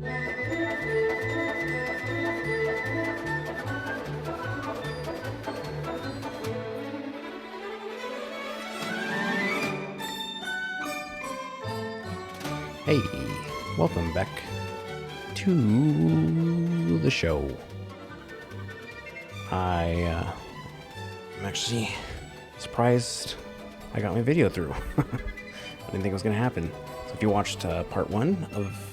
Hey, welcome back to the show. I'm actually surprised I got my video through. I didn't think it was going to happen. So if you watched part 1 of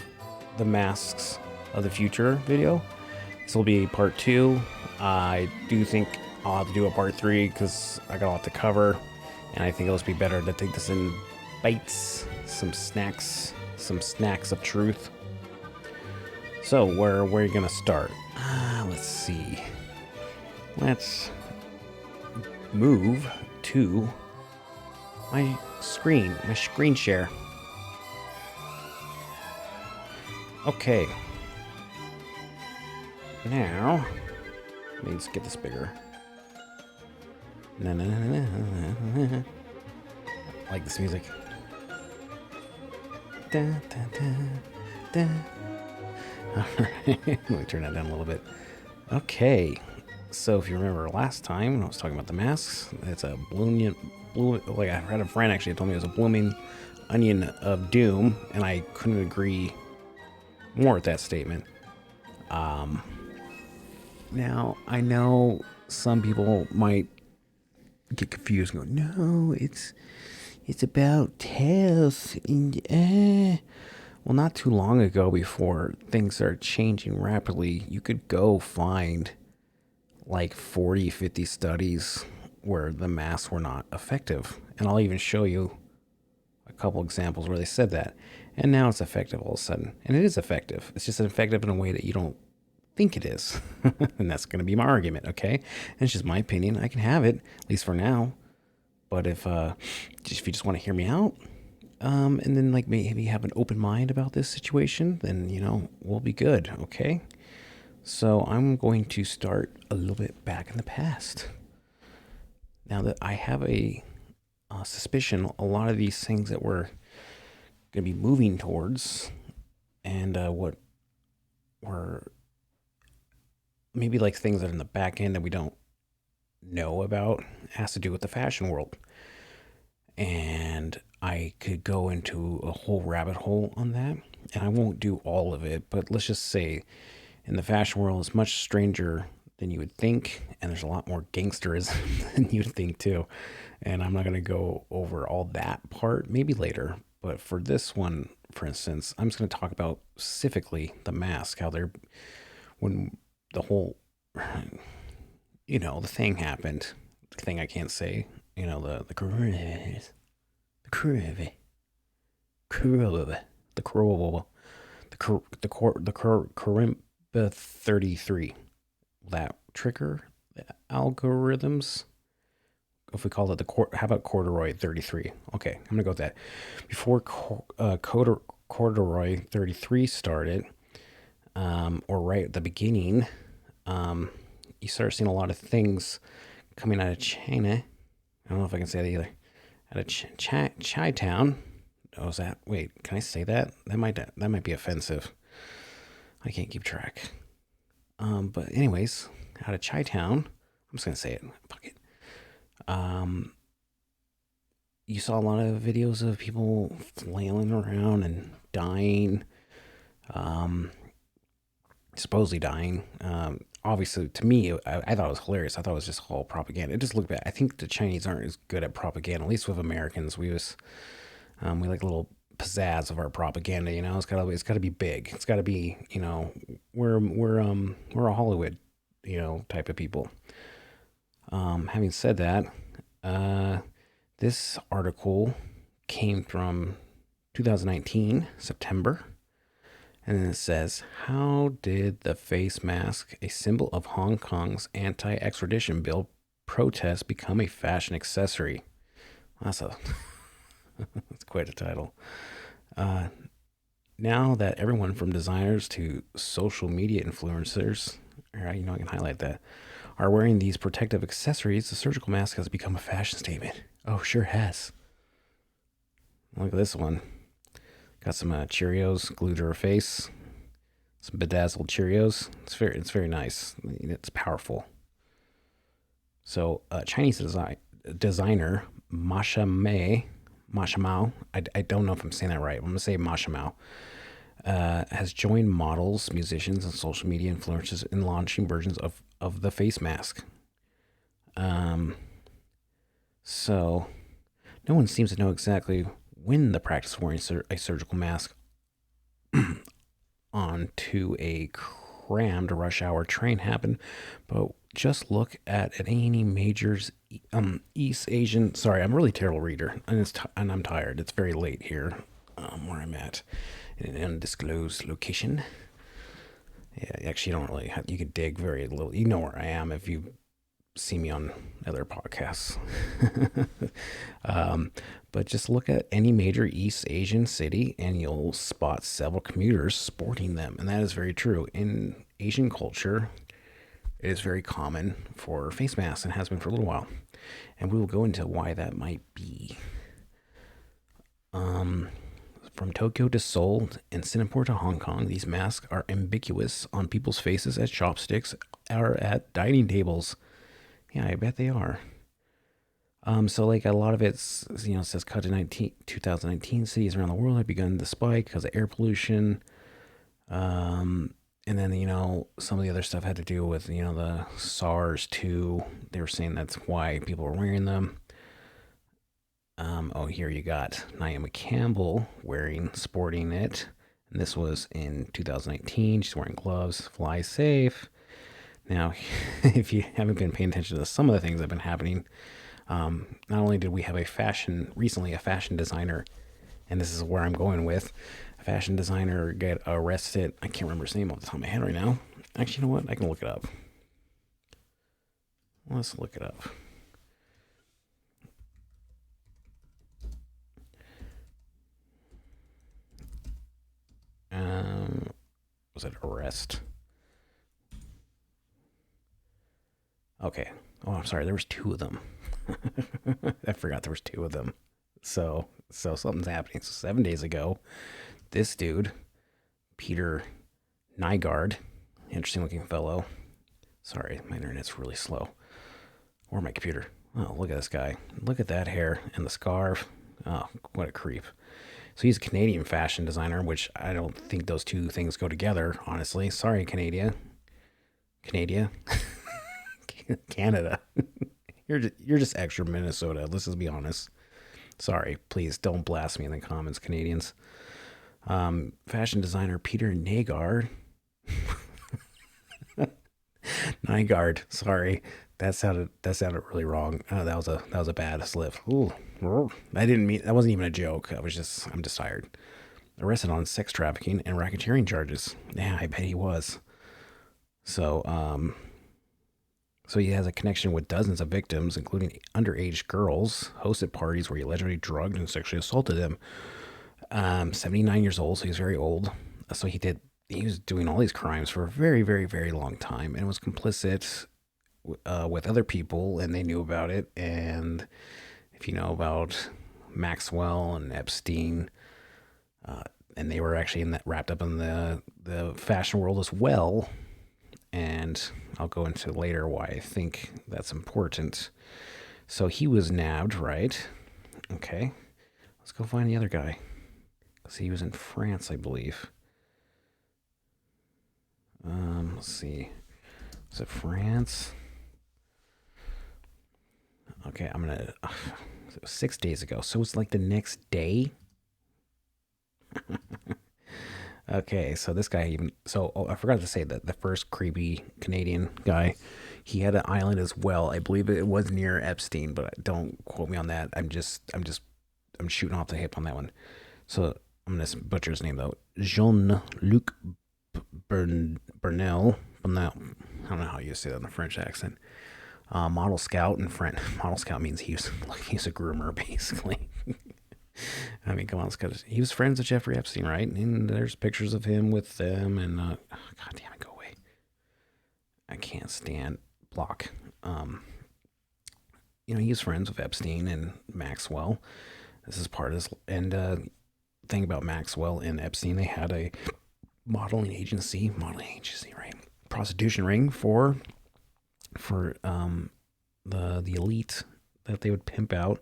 the Masks of the Future video, this will be part 2. I do think I'll have to do a part 3 because I got a lot to cover, and I think it'll just be better to take this in bites, some snacks of truth. So where are you gonna start? Let's see. Let's move to my screen share. Okay. Now, let me just get this bigger. I like this music. Da, da, da, da. Alright, let me turn that down a little bit. Okay, so if you remember last time when I was talking about the masks, it's a like I had a friend actually told me it was a blooming onion of doom, and I couldn't agree more with that statement. Now, I know some people might get confused and go, no, it's about health and well, not too long ago, before things are changing rapidly, you could go find like 40, 50 studies where the masks were not effective. And I'll even show you a couple examples where they said that. And now it's effective all of a sudden. And it is effective. It's just effective in a way that you don't think it is. And that's going to be my argument, okay? And it's just my opinion. I can have it, at least for now. But if you just want to hear me out, and then like maybe have an open mind about this situation, then we'll be good, okay? So I'm going to start a little bit back in the past. Now that I have a suspicion, a lot of these things that we're going to be moving towards, and what were maybe like things that are in the back end that we don't know about, has to do with the fashion world. And I could go into a whole rabbit hole on that, and I won't do all of it, but let's just say in the fashion world, it's much stranger than you would think, and there's a lot more gangsterism than you'd think too. And I'm not going to go over all that part, maybe later, but for this one, for instance, I'm just going to talk about specifically the mask, how they're, when the whole, the thing happened, the thing I can't say, the coronavirus, the Corimba 33, that trigger the algorithms. If we call it how about corduroy 33? Okay, I'm gonna go with that. Before corduroy 33 started, or right at the beginning, you started seeing a lot of things coming out of China. I don't know if I can say that either. Out of Chi-town. Oh, is that? Wait, can I say that? That might be offensive. I can't keep track. But anyways, out of Chi-town, I'm just gonna say it. Fuck it. You saw a lot of videos of people flailing around and dying. Supposedly dying. Obviously, to me, I thought it was hilarious. I thought it was just all propaganda. It just looked bad. I think the Chinese aren't as good at propaganda, at least with Americans. We like a little pizzazz of our propaganda. It's got to be big. It's got to be, we're a Hollywood, type of people. Having said that, this article came from 2019 September. And then it says, how did the face mask, a symbol of Hong Kong's anti-extradition bill protest, become a fashion accessory? That's quite a title. Now that everyone from designers to social media influencers, I can highlight that, are wearing these protective accessories, the surgical mask has become a fashion statement. Oh, sure has. Look at this one. Got some Cheerios glued to her face. some bedazzled Cheerios. It's very nice. It's powerful. So Chinese designer Masha Mao. I don't know if I'm saying that right. I'm gonna say Masha Mao. Has joined models, musicians, and social media influencers in launching versions of the face mask. Um, so no one seems to know exactly when the practice of wearing a surgical mask onto a crammed rush hour train happened, but just look at any major East Asian. Sorry, I'm a really terrible reader, and I'm tired. It's very late here, where I'm at, in an undisclosed location. Yeah, actually, you don't really have, you can dig very little. You know where I am if you see me on other podcasts. um, but just look at any major East Asian city and you'll spot several commuters sporting them. And that is very true. In Asian culture, it is very common for face masks and has been for a little while. And we will go into why that might be. Um, from Tokyo to Seoul and Singapore to Hong Kong, these masks are ambiguous on people's faces as chopsticks or at dining tables. Yeah, I bet they are. So like a lot of it's it says cut to 2019 cities around the world have begun to spike because of air pollution. And then some of the other stuff had to do with the SARS too. They were saying that's why people were wearing them. Oh, here you got Naomi Campbell sporting it. And this was in 2019. She's wearing gloves. Fly safe. Now, if you haven't been paying attention to some of the things that have been happening, not only did we have recently a fashion designer, and this is where I'm going with, a fashion designer get arrested. I can't remember his name off the top of my head right now. Actually, you know what? I can look it up. Let's look it up. Was it arrest? Okay. Oh, I'm sorry. There was two of them. I forgot there was two of them. So something's happening. So 7 days ago, this dude, Peter Nygard, interesting looking fellow. Sorry, my internet's really slow. Or my computer. Oh, look at this guy. Look at that hair and the scarf. Oh, what a creep. So he's a Canadian fashion designer, which I don't think those two things go together, honestly. Sorry, Canada. Canada. You're just extra Minnesota. Let's just be honest. Sorry, please don't blast me in the comments, Canadians. Fashion designer Peter Nygard. Nygard. Sorry, that sounded really wrong. That was a bad slip. Ooh, I didn't mean that. Wasn't even a joke. I'm just tired. Arrested on sex trafficking and racketeering charges. Yeah, I bet he was. So so he has a connection with dozens of victims, including underage girls, hosted parties where he allegedly drugged and sexually assaulted them. 79 years old, so he's very old. So he was doing all these crimes for a very, very, very long time and was complicit with other people, and they knew about it. And if you know about Maxwell and Epstein, uh, and they were actually wrapped up in the fashion world as well. And I'll go into later why I think that's important. So he was nabbed, right? Okay, let's go find the other guy. Because he was in France, I believe. Let's see. Was it France? Okay, I'm gonna. It was 6 days ago, so it's like the next day. Okay, so this guy even. So I forgot to say that the first creepy Canadian guy, he had an island as well. I believe it was near Epstein, but don't quote me on that. I'm shooting off the hip on that one. So I'm gonna butcher his name though. Jean Luc Bernal. Bernal. I don't know how you say that in a French accent. Model scout and friend. Model scout means he's a groomer basically. I mean, come on, he was friends with Jeffrey Epstein, right? And there's pictures of him with them. And God damn it, go away! I can't stand block. He was friends with Epstein and Maxwell. This is part of this. And thing about Maxwell and Epstein, they had modeling agency, right? Prostitution ring for the elite that they would pimp out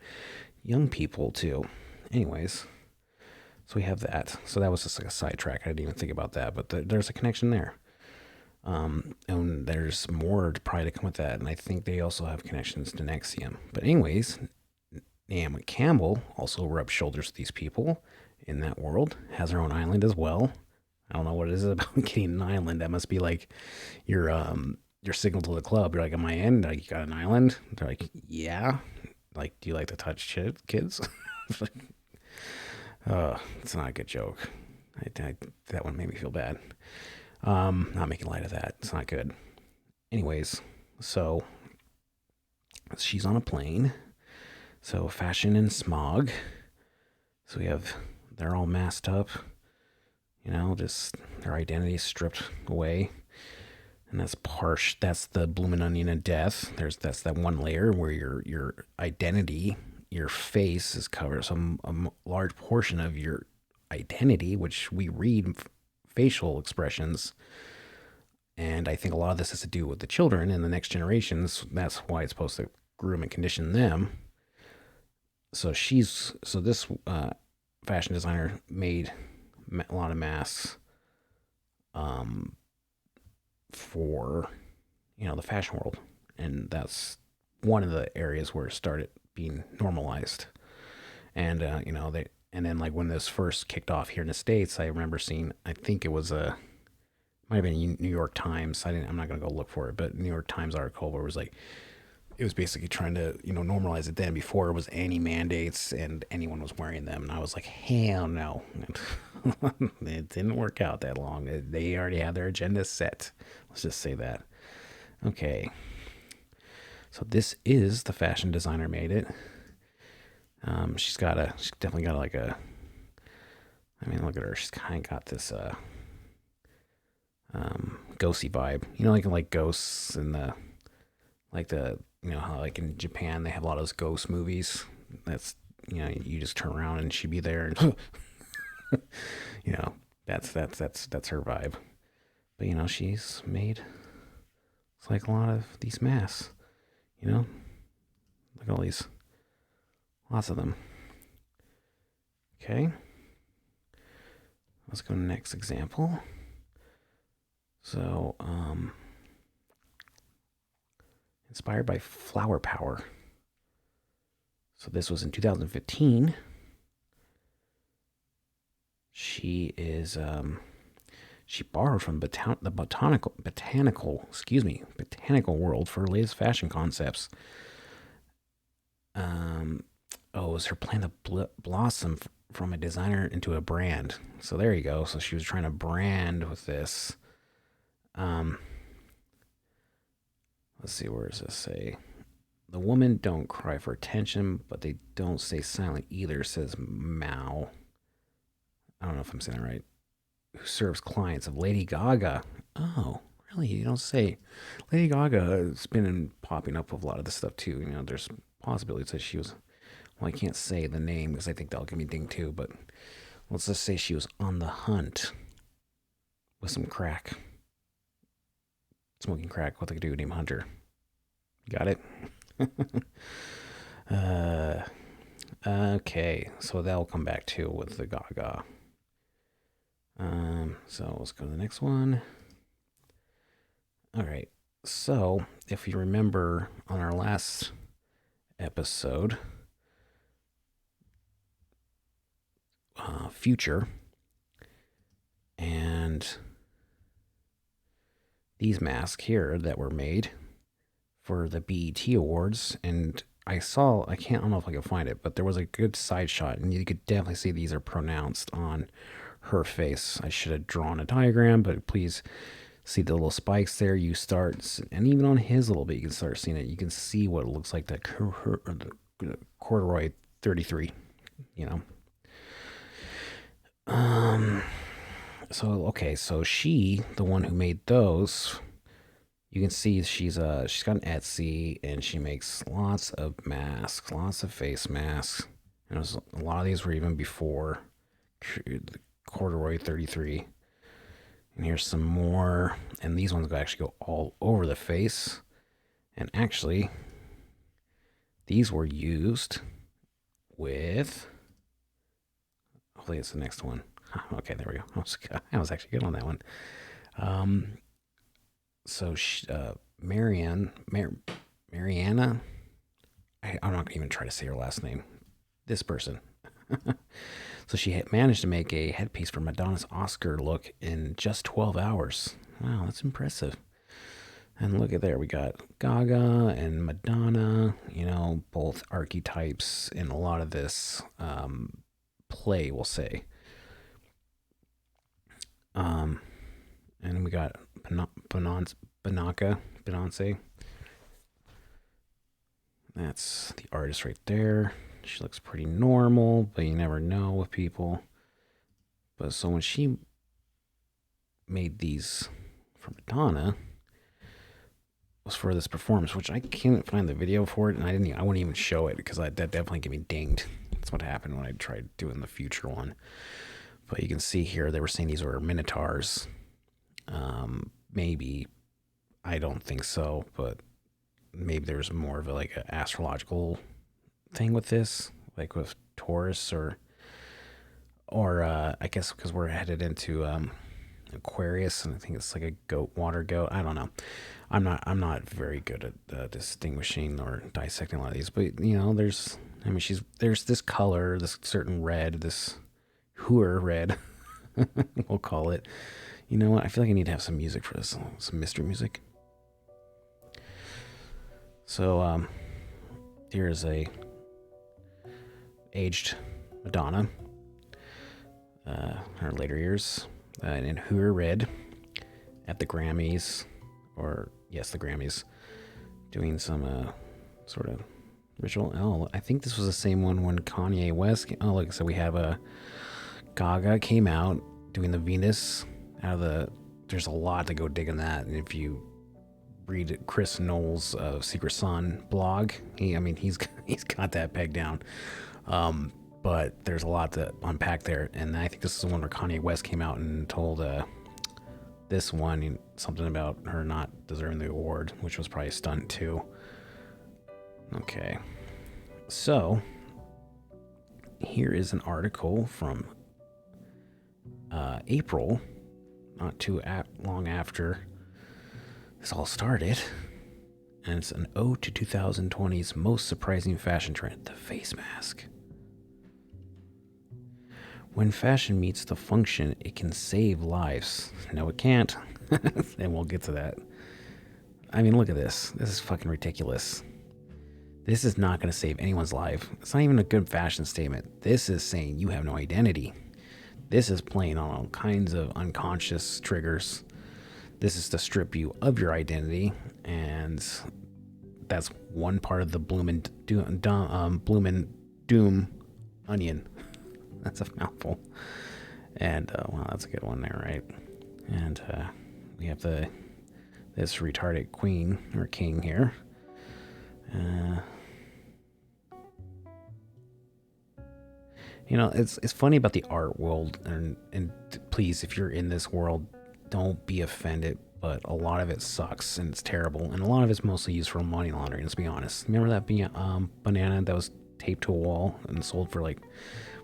young people to. Anyways, so we have that. So that was just like a sidetrack. I didn't even think about that, but there's a connection there. And there's more to probably to come with that. And I think they also have connections to Nexium. But anyways, Naomi Campbell also rubs shoulders with these people in that world. Has her own island as well. I don't know what it is about getting an island. That must be like your signal to the club. You're like, am I in? Like, you got an island? They're like, yeah. Like, do you like to touch kids? It's not a good joke. That one made me feel bad. Not making light of that. It's not good. Anyways, so she's on a plane. So fashion and smog. So they're all masked up. Just their identity stripped away. And that's the blooming onion of death. That's that one layer where your identity, your face is covered. So a large portion of your identity, which we read facial expressions, and I think a lot of this has to do with the children and the next generations. That's why it's supposed to groom and condition them. So this fashion designer made a lot of masks for the fashion world, and that's one of the areas where it started being normalized. And they and then like when this first kicked off here in the States, I remember seeing, I think it was might have been New York Times. I'm not gonna go look for it, but New York Times article where it was like, it was basically trying to normalize it. Then before it was any mandates and anyone was wearing them, and I was like, hell no. It didn't work out that long. They already had their agenda set. Let's just say that. Okay, so this is the fashion designer made it. She's definitely got like I mean, look at her. She's kind of got this ghosty vibe. Like ghosts and the how like in Japan they have a lot of those ghost movies. That's you just turn around and she'd be there, and that's her vibe. But she's made, it's like a lot of these masks. Look at all these, lots of them. Okay, let's go to the next example. So, inspired by Flower Power. So this was in 2015. She borrowed from the botanical world for her latest fashion concepts. It was her plan to blossom from a designer into a brand. So there you go. So she was trying to brand with this. Let's see, where does this say? The women don't cry for attention, but they don't stay silent either, says Mao. I don't know if I'm saying that right. Who serves clients of Lady Gaga. Oh, really? You don't say. Lady Gaga has been popping up with a lot of this stuff too. There's possibilities that she was, well, I can't say the name because I think that'll give me ding too, but let's just say she was on the hunt with some crack. Smoking crack with a dude named Hunter. Got it? Okay, so that'll come back too with the Gaga. So let's go to the next one. All right. So if you remember on our last episode, Future, and these masks here that were made for the BET Awards, and I don't know if I can find it, but there was a good side shot, and you could definitely see these are pronounced on her face. I should have drawn a diagram, but please see the little spikes there. You start, and even on his little bit, you can start seeing it. You can see what it looks like, the corduroy 33, So she, the one who made those, you can see she's got an Etsy, and she makes lots of masks, lots of face masks. And a lot of these were even before the corduroy 33. And here's some more. And these ones actually go all over the face. And actually, these were used with. Hopefully, it's the next one. Okay, there we go. I was actually good on that one. Um, so, Mariana. I'm not gonna even try to say her last name. This person. So she had managed to make a headpiece for Madonna's Oscar look in just 12 hours. Wow, that's impressive. And look at there, we got Gaga and Madonna, both archetypes in a lot of this play, we'll say. Um, and we got Beyonce. That's the artist right there. She looks pretty normal, but you never know with people. But so when she made these for Madonna, was for this performance, which I can't find the video for it, and I wouldn't even show it because that definitely get me dinged. That's what happened when I tried doing the future one. But you can see here they were saying these were minotaurs. Maybe, I don't think so, but maybe there's more of like an astrological thing with this, like with Taurus or I guess because we're headed into Aquarius, and I think it's like a water goat. I don't know. I'm not very good at distinguishing or dissecting a lot of these, but there's this color, this certain red, this Hooer red, we'll call it. You know what? I feel like I need to have some music for this, some mystery music. So here is a aged Madonna, her later years, in Hooer red at the Grammys, or yes, the Grammys, doing some sort of ritual. Oh, I think this was the same one when Kanye West. Look, so we have a Gaga came out doing the Venus out of the. There's a lot to go dig in that, and if you read Chris Knowles' Secret Sun blog, he's got that pegged down. But there's a lot to unpack there, and I think this is the one where Kanye West came out and told this one something about her not deserving the award, which was probably a stunt too. Okay, so here is an article from April, not too long after this all started, and it's an ode to 2020's most surprising fashion trend, the face mask. When fashion meets the function, it can save lives. No, it can't. And we'll get to that. I mean, look at this. This is fucking ridiculous. This is not going to save anyone's life. It's not even a good fashion statement. This is saying you have no identity. This is playing on all kinds of unconscious triggers. This is to strip you of your identity, and that's one part of the bloomin' doom onion. That's a mouthful. And wow, that's a good one there, right? And we have this retarded queen or king here. It's funny about the art world, and please, if you're in this world, don't be offended. But a lot of it sucks and it's terrible, and a lot of it's mostly used for money laundering. Let's be honest. Remember that banana that was taped to a wall and sold for like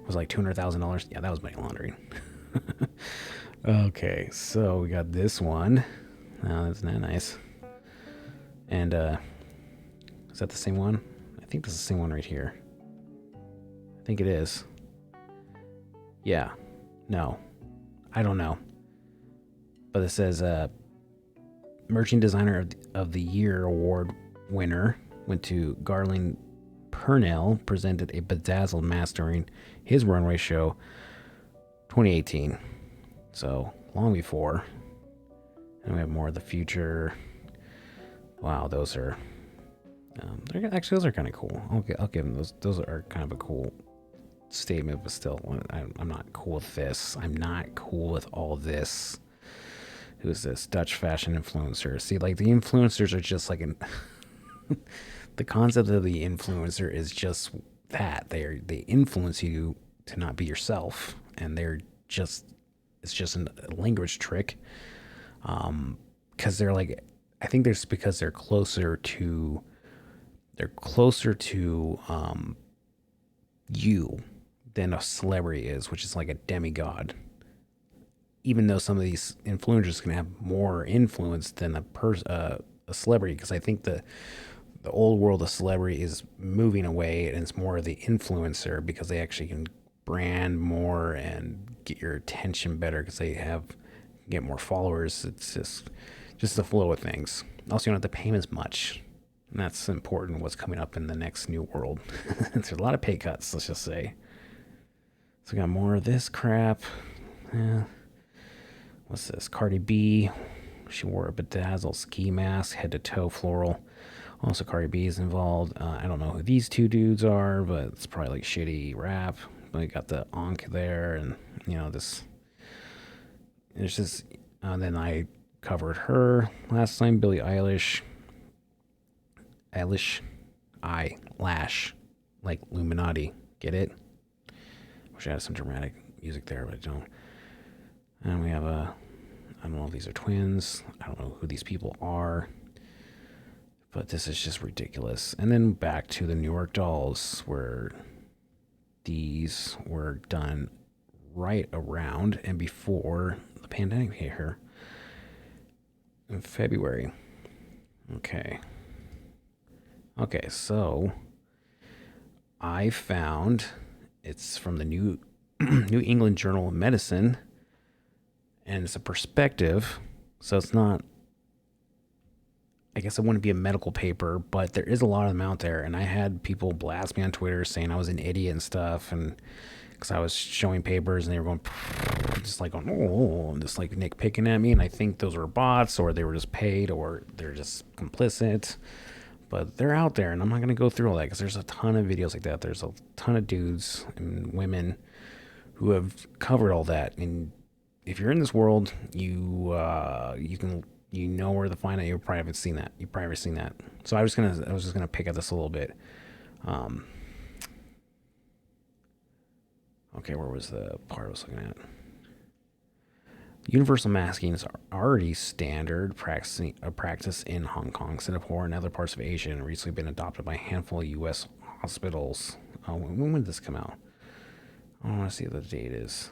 $200,000? Yeah, that was money laundering. Okay, so we got this one. Oh, that's not nice. And is that the same one? I think this is the same one right here. I think it is. Yeah. No. I don't know. But it says Merchant Designer of the Year award winner went to Garland Purnell, presented a bedazzled mask during his runway show 2018. So long before. And we have more of the future. Wow, those are those are kind of cool. I'll give them those. Those are kind of a cool statement, but still, I'm not cool with this. I'm not cool with all this. Who's this Dutch fashion influencer? See, like the influencers are just like the concept of the influencer is just that they influence you to not be yourself, and they're just it's just a language trick. Because they're like, I think there's because they're closer to you than a celebrity is, which is like a demigod. Even though some of these influencers can have more influence than a celebrity, because I think the old world of celebrity is moving away, and it's more of the influencer because they actually can brand more and get your attention better because they have get more followers. It's just the flow of things. Also, you don't have to pay as much. And that's important. What's coming up in the next new world? There's a lot of pay cuts. Let's just say. So we got more of this crap. Yeah. What's this? Cardi B. She wore a bedazzled ski mask, head to toe floral. Also, Cardi B is involved. I don't know who these two dudes are, but it's probably like shitty rap. But you got the Ankh there, and this. It's just. Then I covered her last time. Billie Eilish. Eyelash, like Illuminati. Get it? Wish I had some dramatic music there, but I don't. And we have I don't know if these are twins. I don't know who these people are. But this is just ridiculous. And then back to the New York Dolls, where these were done right around and before the pandemic hit here in February. Okay, so I found it's from the New England Journal of Medicine, and it's a perspective, so it's not. I guess it wouldn't be a medical paper, but there is a lot of them out there. And I had people blast me on Twitter saying I was an idiot and stuff, and because I was showing papers and they were going just like and just like Nick picking at me. And I think those were bots, or they were just paid, or they're just complicit. But they're out there, and I'm not going to go through all that because there's a ton of videos like that. There's a ton of dudes and women who have covered all that. And if you're in this world, you can where to find it. You probably haven't seen that. You probably haven't seen that. So I was just gonna pick at this a little bit. Okay, where was the part I was looking at? Universal masking is already standard practice in Hong Kong, Singapore, and other parts of Asia, and recently been adopted by a handful of U.S. hospitals. When did this come out? I don't want to see what the date is.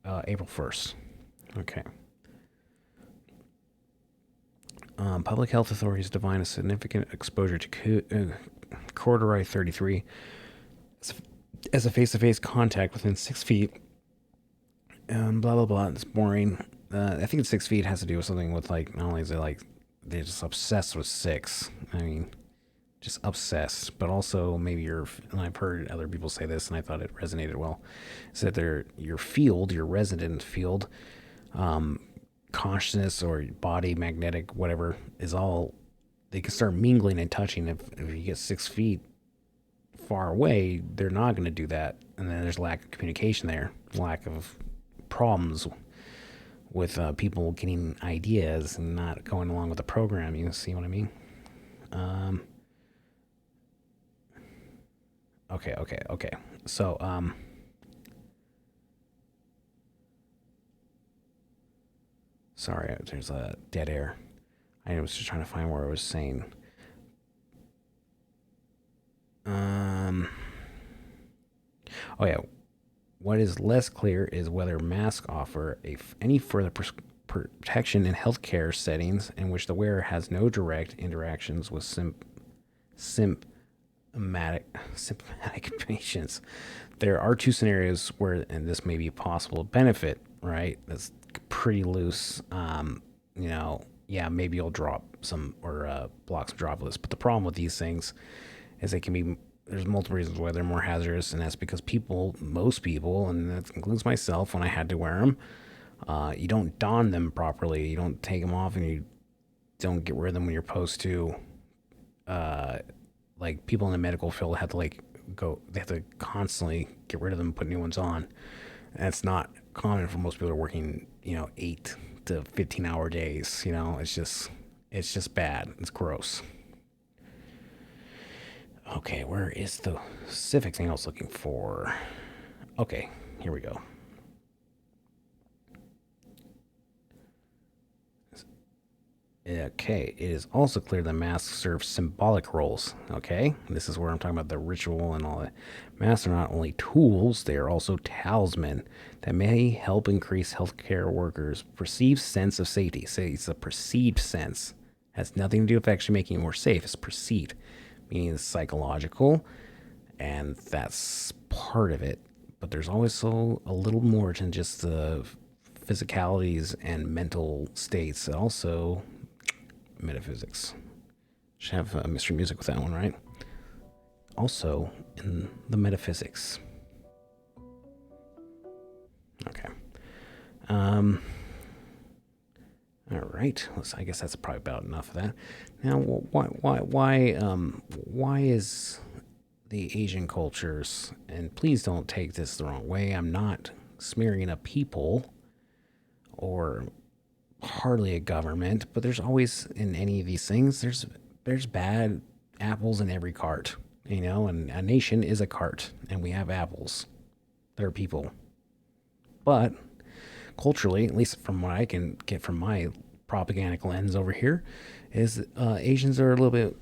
April 1st. Okay. Public health authorities define a significant exposure to corduroy 33 as a face-to-face contact within 6 feet. Blah blah blah. It's boring. I think 6 feet has to do with something with like not only is it like they're just obsessed with six. I mean, just obsessed, but also maybe and I've heard other people say this, and I thought it resonated well. Is that your resident field, consciousness or body magnetic whatever is all they can start mingling and touching. If you get 6 feet far away, they're not going to do that, and then there's lack of communication there, lack of problems with people getting ideas and not going along with the program. You see what I mean? Okay. So sorry, there's a dead air. I was just trying to find where I was saying. Oh yeah. What is less clear is whether masks offer any further protection in healthcare settings in which the wearer has no direct interactions with symptomatic patients. There are two scenarios where, and this may be a possible benefit, right? That's pretty loose. Yeah, maybe you'll drop some or block some droplets. But the problem with these things is they can be, there's multiple reasons why they're more hazardous, and that's because most people, and that includes myself when I had to wear them, you don't don them properly. You don't take them off, and you don't get rid of them when you're supposed to. Like people in the medical field have to they have to constantly get rid of them and put new ones on. And it's not common for most people who are working, 8 to 15-hour days. It's just bad. It's gross. Okay, where is the specific thing I was looking for? Okay, here we go. Okay, it is also clear that masks serve symbolic roles. Okay, this is where I'm talking about the ritual and all that. Masks are not only tools, they are also talisman that may help increase healthcare workers' perceived sense of safety. Say it's a perceived sense. Has nothing to do with actually making you more safe. It's perceived, meaning it's psychological, and that's part of it. But there's always so a little more than just the physicalities and mental states. Also, metaphysics. Should have mystery music with that one, right? Also, in the metaphysics. Okay. Um. All right. I guess that's probably about enough of that. Now, why is the Asian cultures? And please don't take this the wrong way. I'm not smearing a people or hardly a government, but there's always in any of these things there's bad apples in every cart, and a nation is a cart, and we have apples. There are people, but culturally, at least from what I can get from my propagandic lens over here, is Asians are a little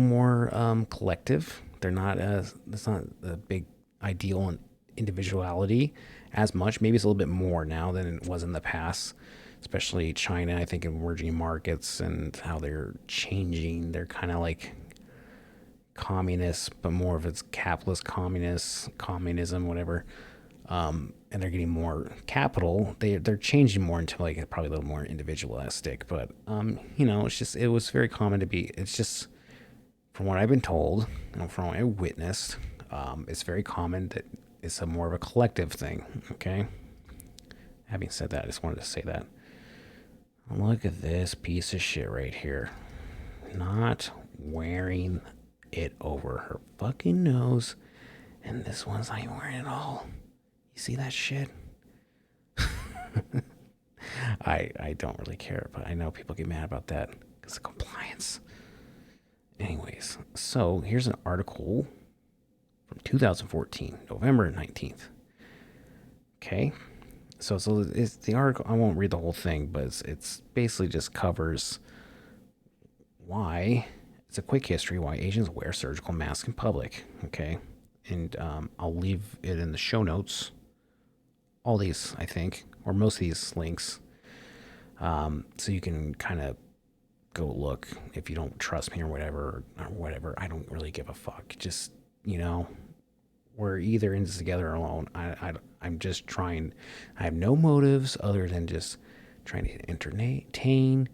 more collective. They're not as it's not a big ideal and individuality as much. Maybe it's a little bit more now than it was in the past, especially China. I think emerging markets and how they're changing. They're kind of like communists, but more of it's capitalist communism, whatever. And they're getting more capital. They're changing more into like probably a little more individualistic. But it was very common to be. It's just from what I've been told, from what I witnessed, it's very common that it's a more of a collective thing. Okay. Having said that, I just wanted to say that. Look at this piece of shit right here. Not wearing it over her fucking nose. And this one's not even wearing it at all. You see that shit? I don't really care, but I know people get mad about that because of compliance. Anyways, so here's an article from 2014, November 19th. Okay. So it's the article. I won't read the whole thing, but it's basically just covers why. It's a quick history why Asians wear surgical masks in public. Okay. And I'll leave it in the show notes. All these, I think, or most of these links. So you can kind of go look if you don't trust me or whatever. I don't really give a fuck. Just, we're either in this together or alone. I'm just trying. I have no motives other than just trying to entertain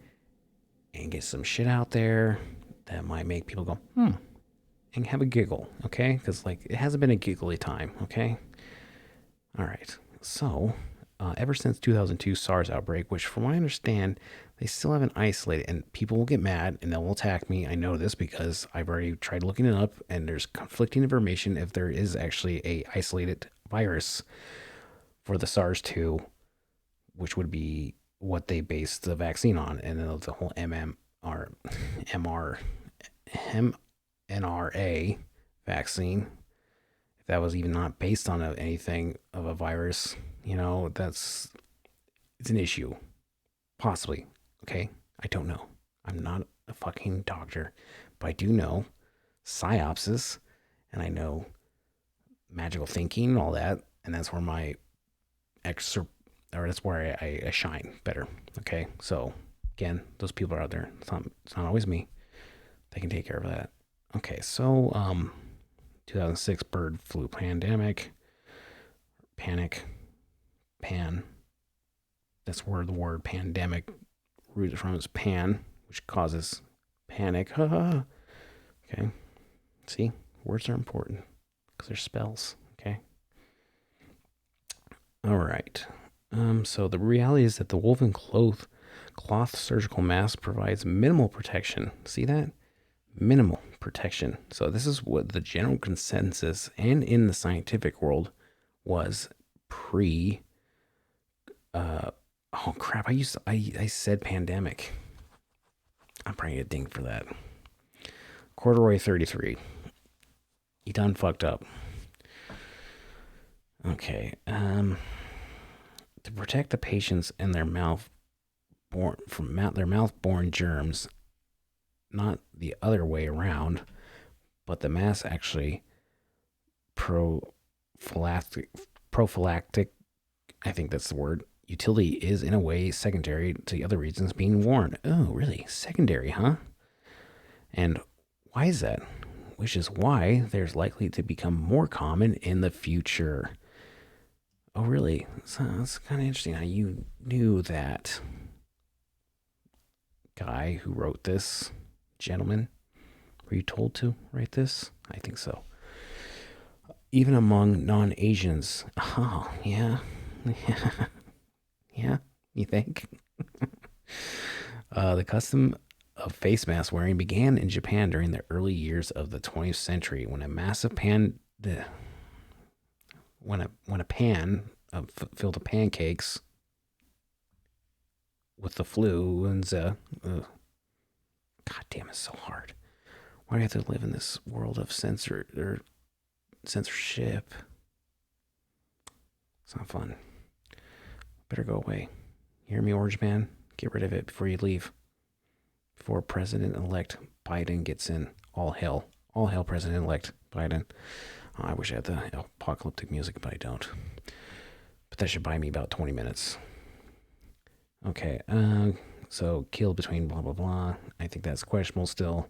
and get some shit out there that might make people go, and have a giggle, okay? Because, like, it hasn't been a giggly time, okay? All right. So, ever since 2002 SARS outbreak, which from what I understand, they still haven't isolated, and people will get mad and they'll attack me. I know this because I've already tried looking it up, and there's conflicting information if there is actually a isolated virus for the SARS-2, which would be what they based the vaccine on, and then the whole mRNA vaccine. If that was even not based on anything of a virus, it's an issue. Possibly. Okay. I don't know. I'm not a fucking doctor, but I do know psyopsis, and I know magical thinking and all that. And that's where my that's where I shine better. Okay. So again, those people are out there. It's not always me. They can take care of that. Okay. So, 2006 bird flu pandemic, panic, that's where the word pandemic rooted from is pan, which causes panic. Okay. See, words are important because they're spells. Okay. All right. So the reality is that the woven cloth surgical mask provides minimal protection. See that? Minimal protection. So this is what the general consensus and in the scientific world was pre oh crap, I said pandemic. I'm probably gonna ding for that. Corduroy 33. You done fucked up. Okay. To protect the patients and their mouth born from their mouth-borne germs, not the other way around, but the mass actually prophylactic, prophylactic, I think that's the word, utility is in a way secondary to the other reasons being worn. Oh, really? Secondary, huh? And why is that? Which is why there's likely to become more common in the future. Oh, really? So that's kind of interesting how you knew that. Guy who wrote this, gentleman, were you told to write this? I think so. Even among non Asians. Oh, yeah. Yeah, you think? The custom of face mask wearing began in Japan during the early years of the 20th century when a massive pan. When a pan filled with pancakes with the fluenza. God damn, it's so hard. Why do I have to live in this world of censorship? It's not fun. Better go away. You hear me, Orange Man? Get rid of it before you leave. Before President-elect Biden gets in. All hell. All hell, President-elect Biden. Oh, I wish I had the apocalyptic music, but I don't. But that should buy me about 20 minutes. Okay, so killed between blah, blah, blah. I think that's questionable still.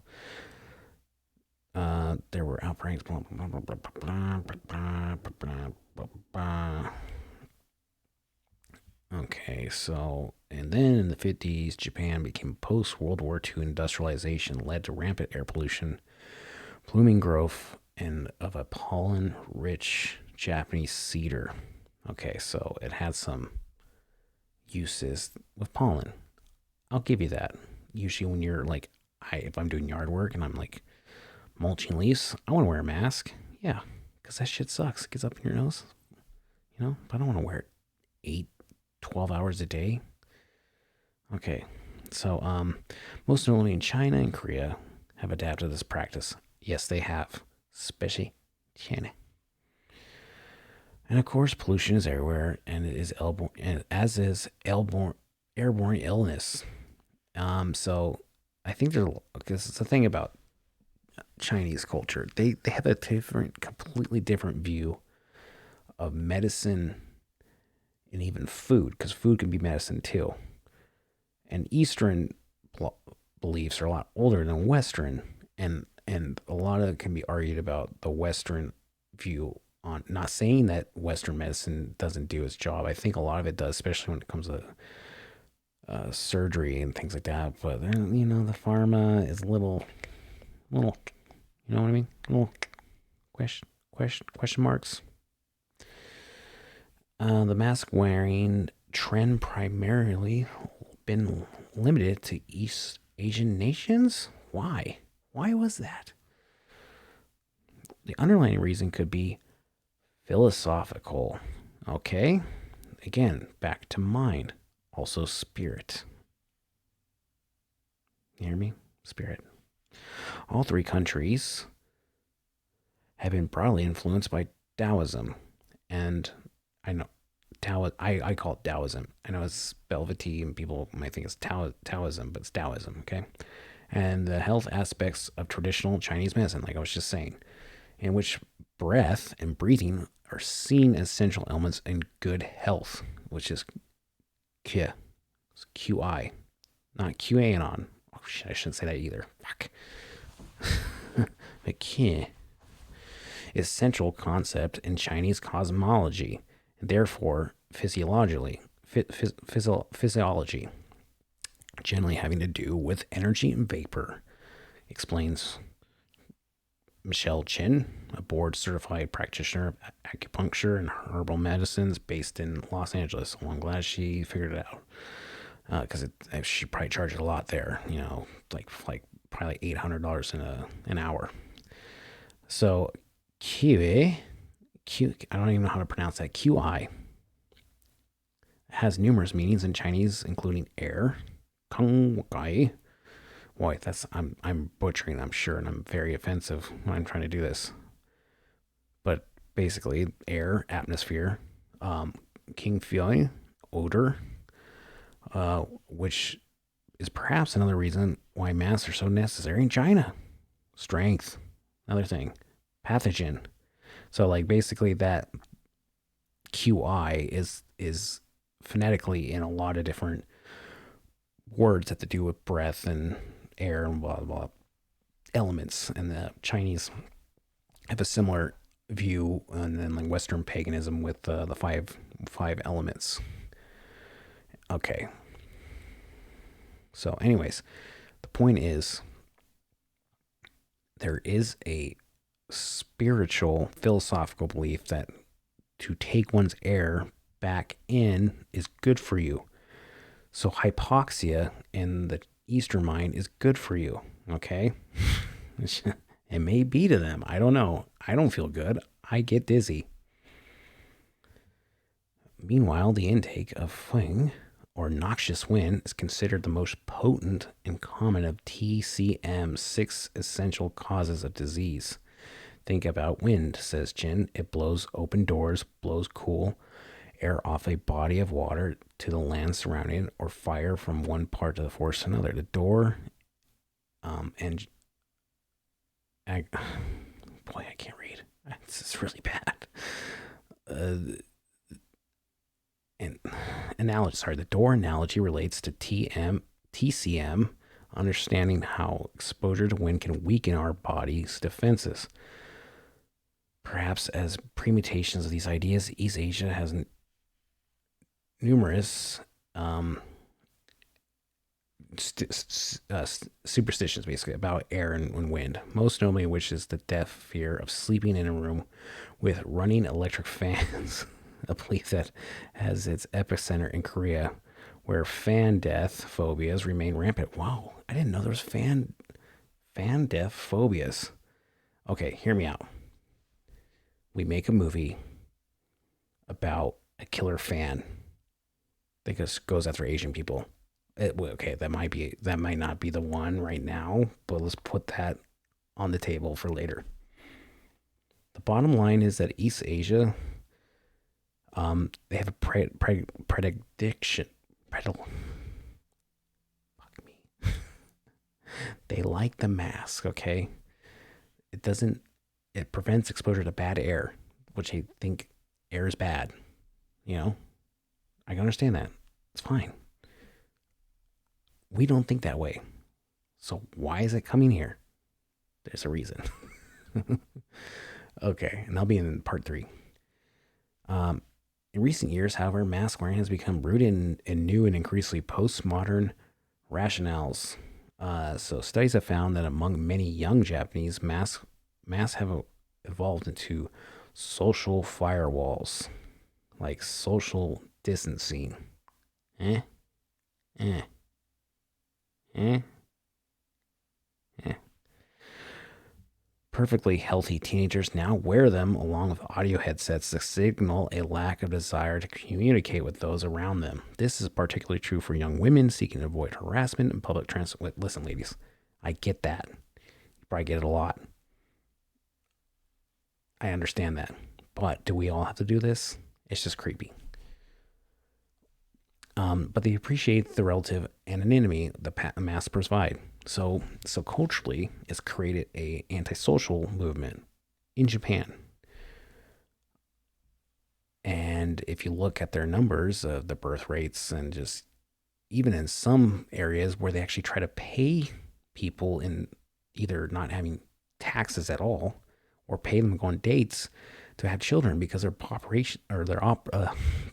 There were outbreaks, blah, blah, blah, blah, blah, blah, blah, blah, blah. Okay, so, and then in the 50s, Japan became post-World War II industrialization led to rampant air pollution, blooming growth, and of a pollen-rich Japanese cedar. Okay, so it had some uses with pollen. I'll give you that. Usually when you're like, if I'm doing yard work and I'm like mulching leaves, I want to wear a mask. Yeah, because that shit sucks. It gets up in your nose, but I don't want to wear it 12 hours a day. Okay, so most notably in China and Korea have adapted this practice. Yes, they have, especially China. And of course, pollution is everywhere, and it is as is airborne illness. So I think because it's the thing about Chinese culture, they have a completely different view of medicine and even food, because food can be medicine too. And Eastern beliefs are a lot older than Western, and a lot of it can be argued about the Western view on. Not saying that Western medicine doesn't do its job. I think a lot of it does, especially when it comes to surgery and things like that. But the pharma is little, you know what I mean? Little question marks. The mask wearing trend primarily been limited to East Asian nations. Why? Why was that? The underlying reason could be philosophical. Okay. Again, back to mind. Also spirit. You hear me? Spirit. All three countries have been broadly influenced by Taoism. And I know I call it Taoism. I know it's spelled with T and people might think it's Taoism, but it's Taoism, okay? And the health aspects of traditional Chinese medicine, like I was just saying, in which breath and breathing are seen as essential elements in good health, which is Qi. It's QI, not QAnon. Oh shit, I shouldn't say that either. Fuck. But Qi is central concept in Chinese cosmology, and therefore physiology, generally having to do with energy and vapor, explains Michelle Chin, a board-certified practitioner of acupuncture and herbal medicines based in Los Angeles. Well, I'm glad she figured it out, because she probably charged a lot there. Like probably $800 in an hour. So I don't even know how to pronounce that. QI has numerous meanings in Chinese, including air, Kang Gai. Boy, I'm butchering, I'm sure, and I'm very offensive when I'm trying to do this. But basically, air, atmosphere, King Fui, odor, which is perhaps another reason why masks are so necessary in China. Strength, another thing. Pathogen. So like basically that QI is phonetically in a lot of different words that to do with breath and air and blah blah elements. And the Chinese have a similar view, and then like Western paganism with the five elements. Okay. So, anyways, the point is there is a spiritual philosophical belief that to take one's air back in is good for you. So hypoxia in the Eastern mind is good for you. Okay. It may be to them. I don't know. I don't feel good. I get dizzy. Meanwhile, the intake of feng or noxious wind is considered the most potent and common of TCM's 6 essential causes of disease. Think about wind, says Jin. It blows open doors, blows cool air off a body of water to the land surrounding it, or fire from one part of the forest to another. The door, and I, boy, I can't read. This is really bad. And analogy, sorry, the door analogy relates to TCM, understanding how exposure to wind can weaken our body's defenses. Perhaps as permutations of these ideas, East Asia has numerous superstitions basically about air and wind, most notably which is the death fear of sleeping in a room with running electric fans, a belief that has its epicenter in Korea, where fan death phobias remain rampant. Wow, I didn't know there was fan death phobias. Okay, hear me out. We make a movie about a killer fan that just goes after Asian people. Okay, that might not be the one right now, but let's put that on the table for later. The bottom line is that East Asia, they have a prediction. Fuck me. They like the mask. Okay, it prevents exposure to bad air, which I think air is bad. You know, I can understand that. It's fine. We don't think that way. So why is it coming here? There's a reason. Okay, and that'll be in part 3. In recent years, however, mask wearing has become rooted in new and increasingly postmodern rationales. So studies have found that among many young Japanese, masks have evolved into social firewalls, like social distancing. Eh? Eh? Eh? Eh? Perfectly healthy teenagers now wear them along with audio headsets to signal a lack of desire to communicate with those around them. This is particularly true for young women seeking to avoid harassment in public transport. Listen, ladies, I get that. You probably get it a lot. I understand that. But do we all have to do this? It's just creepy. But they appreciate the relative anonymity the masks provide. So culturally, it's created a antisocial movement in Japan. And if you look at their numbers of the birth rates, and just even in some areas where they actually try to pay people in either not having taxes at all or pay them to go on dates to have children because their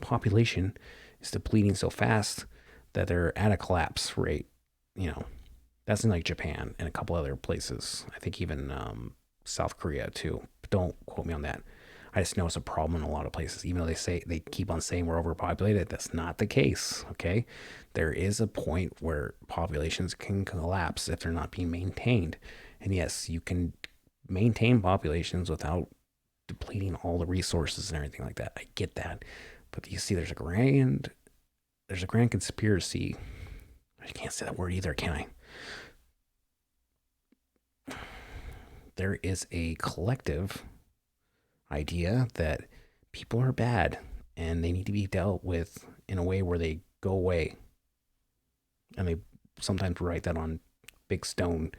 population is depleting so fast that they're at a collapse rate. You know, that's in like Japan and a couple other places. I think even South Korea too. But don't quote me on that. I just know it's a problem in a lot of places. Even though they keep on saying we're overpopulated, that's not the case. Okay, there is a point where populations can collapse if they're not being maintained. And yes, you can maintain populations without depleting all the resources and everything like that. I get that. But you see, there's a grand conspiracy. I can't say that word either, can I? There is a collective idea that people are bad and they need to be dealt with in a way where they go away. And they sometimes write that on big stone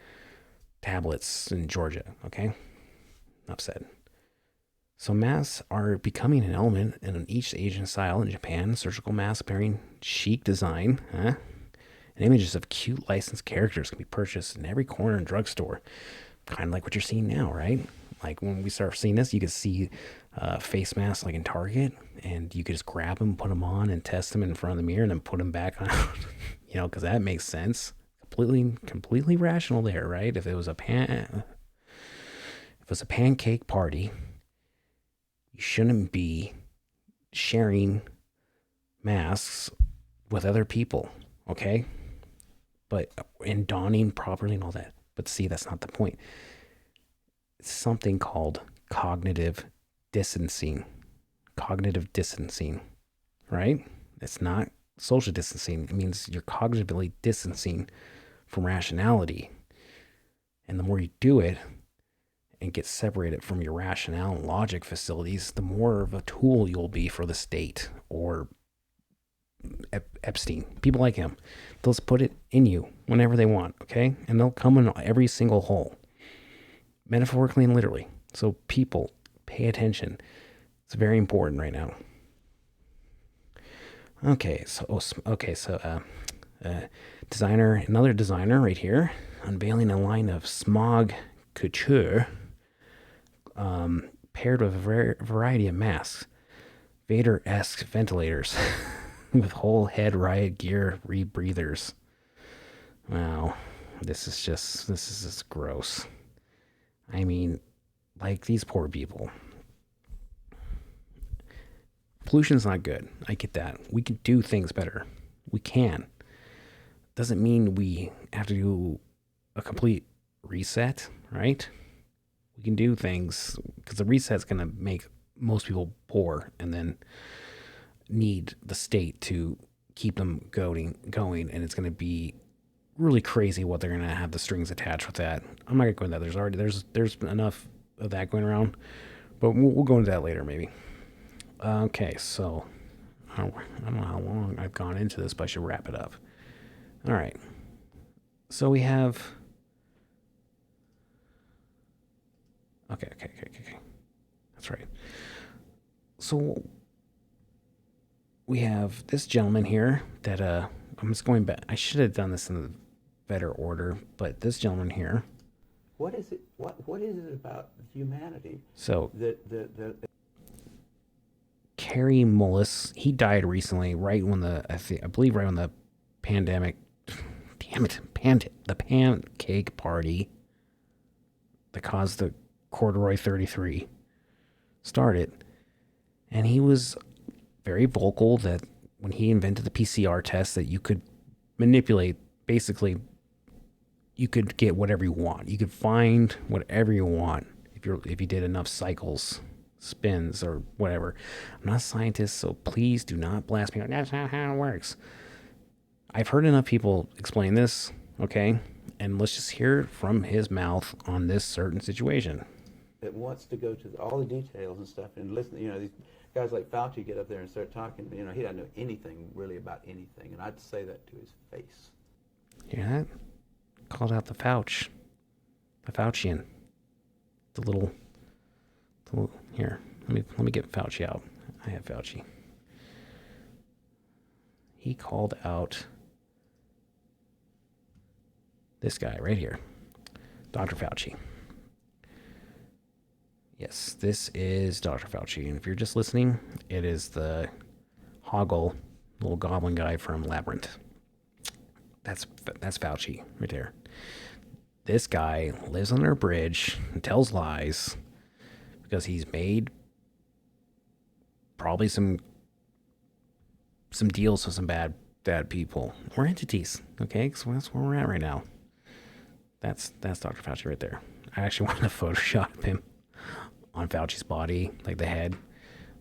tablets in Georgia. Okay, enough said. So masks are becoming an element in each Asian style. In Japan, surgical masks bearing chic design, and images of cute licensed characters can be purchased in every corner and drugstore. Kind of like what you're seeing now, right? Like when we start seeing this, you could see face masks like in Target, and you could just grab them, put them on, and test them in front of the mirror, and then put them back on. Because that makes sense. Completely rational there, right? If it was a pancake party, you shouldn't be sharing masks with other people, okay? But and donning properly and all that. But see, that's not the point. It's something called cognitive distancing. Cognitive distancing, right? It's not social distancing. It means you're cognitively distancing from rationality. And the more you do it and get separated from your rationale and logic facilities, the more of a tool you'll be for the state or Epstein, people like him. They'll just put it in you whenever they want, okay? And they'll come in every single hole, metaphorically and literally. So people, pay attention. It's very important right now. Another designer right here, unveiling a line of smog couture, paired with a variety of masks, Vader-esque ventilators with whole head riot gear rebreathers. Wow, this is just gross. I mean, like these poor people. Pollution's not good. I get that. We can do things better. We can. Doesn't mean we have to do a complete reset, right? We can do things because the reset's going to make most people poor and then need the state to keep them going, and it's going to be really crazy what they're going to have the strings attached with that. I'm not going to go into that. There's enough of that going around, but we'll go into that later maybe. Okay, so I don't know how long I've gone into this, but I should wrap it up. All right. So we have. Okay. That's right. So we have this gentleman here that I'm just going back. I should have done this in the better order, but this gentleman here. What is it? What is it about humanity? So that Kary Mullis, he died recently, right when I believe right when the pandemic. Damn it, the pancake party that caused the Corduroy 33 started, and he was very vocal that when he invented the PCR test that you could manipulate, basically you could get whatever you want. You could find whatever you want if you did enough cycles, spins, or whatever. I'm not a scientist, so please do not blast me. That's not how it works. I've heard enough people explain this, okay? And let's just hear from his mouth on this certain situation. that wants to go to all the details and stuff and listen. These guys like Fauci get up there and start talking. He doesn't know anything really about anything, and I'd say that to his face. Hear that? Called out the Faucian. The little here. Let me get Fauci out. I have Fauci. He called out this guy right here, Dr. Fauci. Yes, this is Dr. Fauci. And if you're just listening, it is the Hoggle, little goblin guy from Labyrinth. That's Fauci right there. This guy lives under a bridge and tells lies because he's made probably some deals with some bad people or entities. Okay, so that's where we're at right now. That's Dr. Fauci right there. I actually wanted to Photoshop him on Fauci's body, like the head,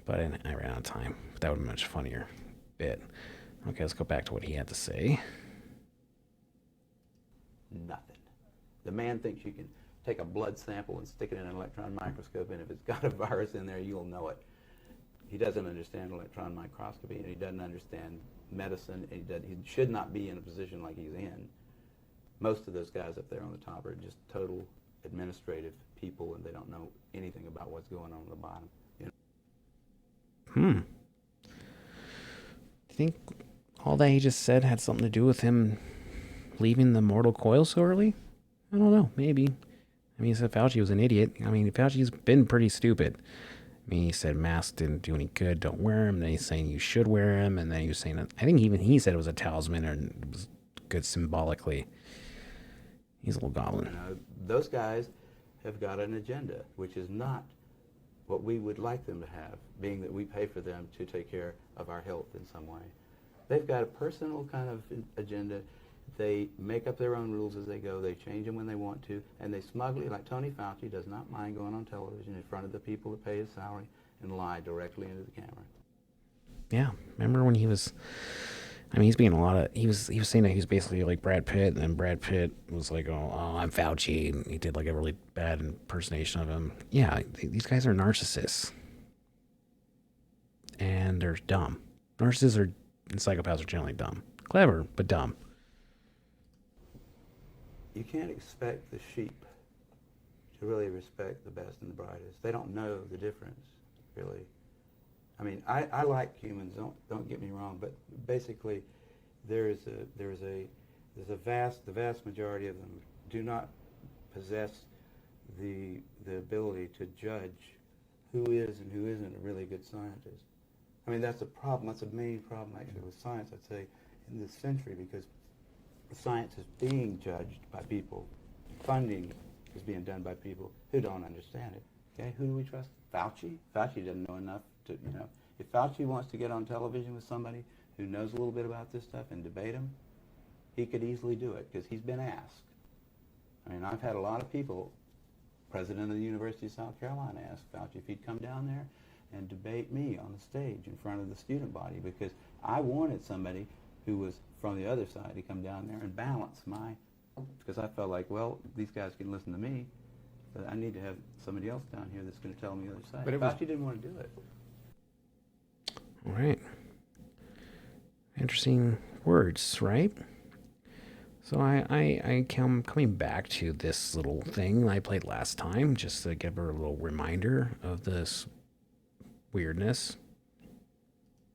but I ran out of time. That would be a much funnier bit. Okay, let's go back to what he had to say. Nothing. The man thinks you can take a blood sample and stick it in an electron microscope, and if it's got a virus in there, you'll know it. he doesn't understand electron microscopy, and he doesn't understand medicine, and he should not be in a position like he's in. Most of those guys up there on the top are just total administrative people, and they don't know anything about what's going on at the bottom. You know? Do you think all that he just said had something to do with him leaving the mortal coil so early? I don't know. Maybe. I mean, he said Fauci was an idiot. I mean, Fauci's been pretty stupid. I mean, he said masks didn't do any good, don't wear them. Then he's saying you should wear them. And then he was saying, I think even he said it was a talisman and it was good symbolically. He's a little goblin. You know, those guys have got an agenda, which is not what we would like them to have, being that we pay for them to take care of our health in some way. They've got a personal kind of agenda. They make up their own rules as they go. They change them when they want to, and they smugly, like Tony Fauci, does not mind going on television in front of the people that pay his salary and lie directly into the camera. Yeah, remember when he was? I mean, he's being a lot of. He was saying that he was basically like Brad Pitt, and then Brad Pitt was like, "Oh, I'm Fauci," and he did like a really bad impersonation of him. Yeah, these guys are narcissists, and they're dumb. Narcissists are and psychopaths are generally dumb, clever but dumb. You can't expect the sheep to really respect the best and the brightest. They don't know the difference, really. I mean, I like humans. Don't get me wrong, but basically, the vast majority of them do not possess the ability to judge who is and who isn't a really good scientist. I mean, that's a problem. That's a main problem actually with science, I'd say, in this century, because science is being judged by people. Funding is being done by people who don't understand it. Okay, who do we trust? Fauci? Fauci doesn't know enough to, you know. If Fauci wants to get on television with somebody who knows a little bit about this stuff and debate him, he could easily do it because he's been asked. I mean, I've had a lot of people, president of the University of South Carolina asked Fauci if he'd come down there and debate me on the stage in front of the student body, because I wanted somebody who was from the other side to come down there and balance because I felt like, well, these guys can listen to me, but I need to have somebody else down here that's going to tell me the other side. But Fauci didn't want to do it. All right. Interesting words, right? So I coming back to this little thing I played last time, just to give her a little reminder of this weirdness.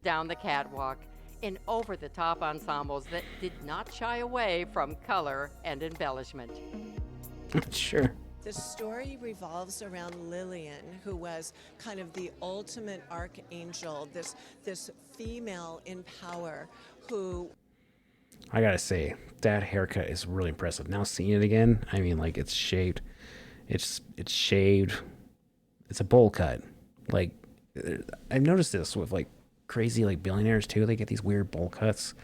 Down the catwalk in over-the-top ensembles that did not shy away from color and embellishment. Sure. The story revolves around Lillian, who was kind of the ultimate archangel, this female in power who... I gotta say, that haircut is really impressive. Now seeing it again, I mean, like, it's shaved. It's shaved. It's a bowl cut. Like, I've noticed this with, like, crazy, like, billionaires, too. They get these weird bowl cuts.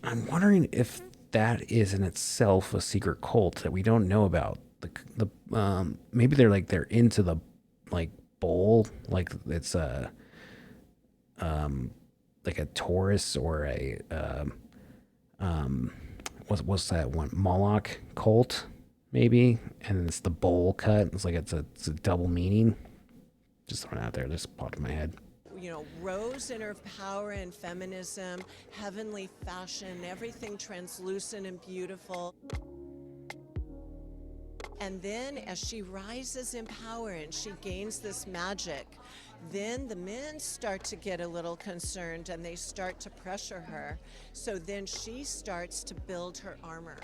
I'm wondering if that is in itself a secret cult that we don't know about. Maybe they're into the, like, bowl, like it's a like a Taurus or a what's that one, Moloch cult maybe, and it's the bowl cut. It's like it's a double meaning. Just throwing it out there, just popped in my head. You know, rose in her power and feminism, heavenly fashion, everything translucent and beautiful. And then as she rises in power and she gains this magic, then the men start to get a little concerned and they start to pressure her. So then she starts to build her armor.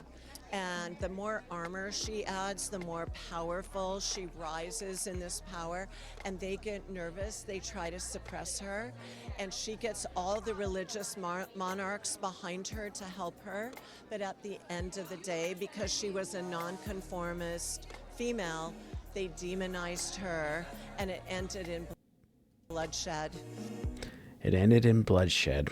And the more armor she adds, the more powerful she rises in this power. And they get nervous, they try to suppress her. And she gets all the religious monarchs behind her to help her. But at the end of the day, because she was a nonconformist female, they demonized her, and it ended in bloodshed. It ended in bloodshed.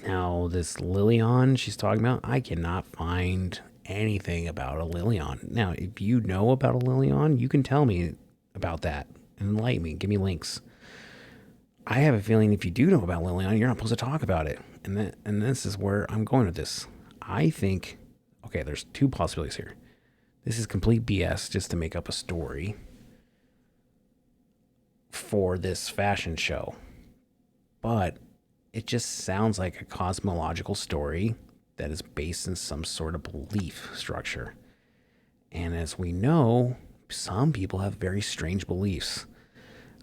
Now, this Lillian she's talking about, I cannot find anything about a Lillian. Now, if you know about a Lillian, you can tell me about that and enlighten me. Give me links. I have a feeling if you do know about Lillian, you're not supposed to talk about it. And this is where I'm going with this. I think, okay, there's two possibilities here. This is complete BS just to make up a story. for this fashion show, but it just sounds like a cosmological story that is based in some sort of belief structure. And as we know, some people have very strange beliefs.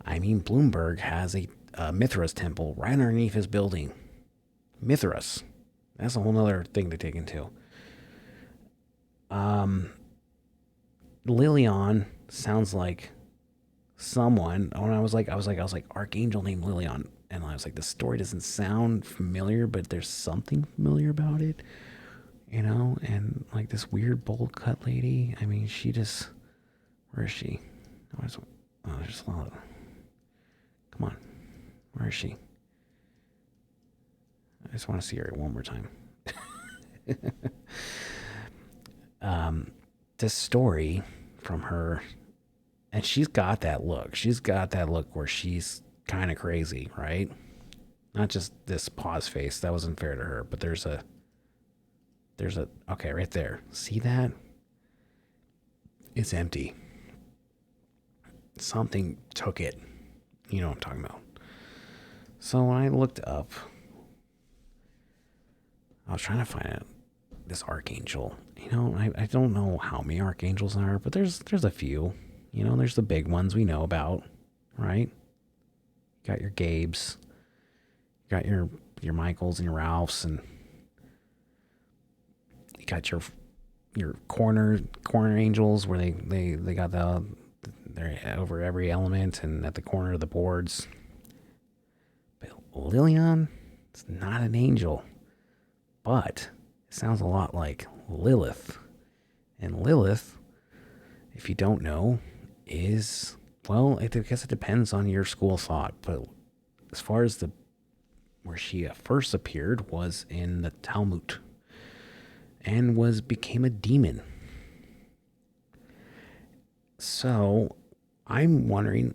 I mean, Bloomberg has a Mithras temple right underneath his building. Mithras. That's a whole other thing to take into. Lilian sounds like someone. When I was like Archangel named Lilian, and I was like, the story doesn't sound familiar, but there's something familiar about it, you know. And like this weird bowl cut lady. I mean, she just, where is she? There's a lot of, come on, where is she? I just want to see her one more time. This story from her, and she's got that look. She's got that look where she's kind of crazy, right? Not just this pause face. That wasn't fair to her, but there's a, okay, right there. See that? It's empty. Something took it. You know what I'm talking about. So when I looked up, I was trying to find out this archangel. You know, I don't know how many archangels there are, but there's a few. You know, there's the big ones we know about, right? You got your Gabes, you got your Michaels and your Ralphs, and you got your corner angels where they got they're over every element and at the corner of the boards. But Lilian, it's not an angel, but it sounds a lot like Lilith. And Lilith, if you don't know, is, well, I guess it depends on your school of thought, but as far as where she first appeared was in the Talmud and became a demon. So I'm wondering